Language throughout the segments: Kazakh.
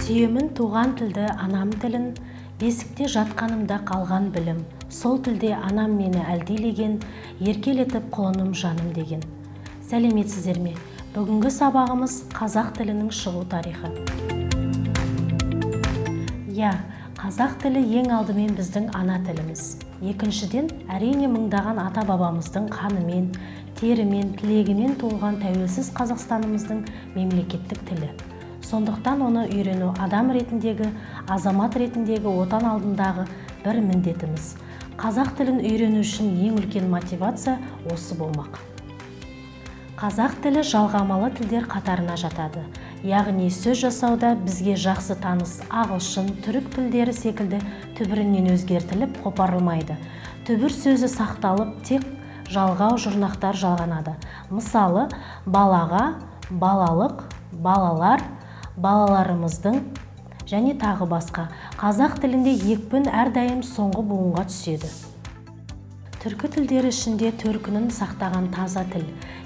Сүйемін туған тілді, анам тілін, бесікте жатқанымда қалған білім. Сол тілде анам мені әлдилеген, еркелетіп құлыным жаным деген. Сәлеметсіздер ме? Бүгінгі сабағымыз қазақ тілінің шығу тарихы. Қазақ тілі ең алдымен біздің ана тіліміз. Екіншіден, әрине мыңдаған ата-бабамыздың қанымен, терімен, тілегімен туылған тәуелсіз Қазақстанымыздың мемлекеттік тілі. Сондықтан оны үйрену адам ретіндегі, азамат ретіндегі отан алдындағы бір міндетіміз. Қазақ тілін үйрену үшін ең үлкен мотивация осы болмақ. Қазақ тілі жалғамалы тілдер қатарына жатады. Яғни сөз жасауда бізге жақсы таныс ағылшын, түрік тілдері секілді түбірінен өзгертіліп қопарылмайды. Түбір сөзі сақталып, тек жалғау жұрнақтар жалғанады. Мысалы, балаға, балалық, балалар, балаларымыздың және тағы басқа. Қазақ тілінде екпін әрдайым соңғы буынға түседі. Түркі тілдері ішінде төркінін сақтаған таза тіл,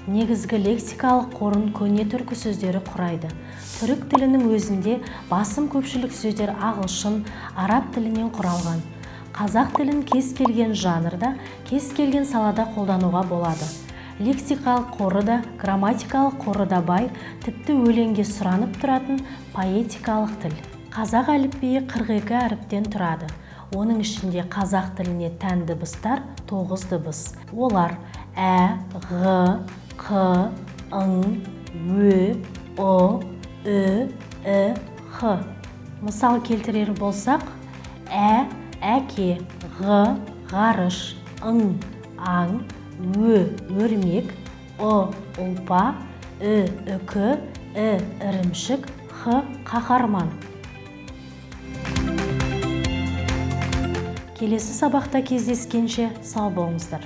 негізгі лексикалық қорын көне түркі сөздері құрайды. Түрік тілінің өзінде басым көпшілік сөздер ағылшын, араб тілінен құралған. Қазақ тілін кез келген жанрда, кез келген салада қолдануға болады. Лексикалық қоры да, грамматикалық қоры да бай, тіпті өлеңге сұранып тұратын поэтикалық тіл. Қазақ әліпбиі 42 әріптен тұрады. Оның ішінде қазақ тіліне тән дыбыстар 9 дыбыс. Олар ә, ғ, қ, ың, ө, о, ү, х. Мысал келтірер болсақ, ә, әке, ғ, ғарыш, ың, аң, ө, өрмек, о, ұлпа, үкі, ірімшік, х, қаһарман. Келесі сабақта кездескенше сау болыңыздар.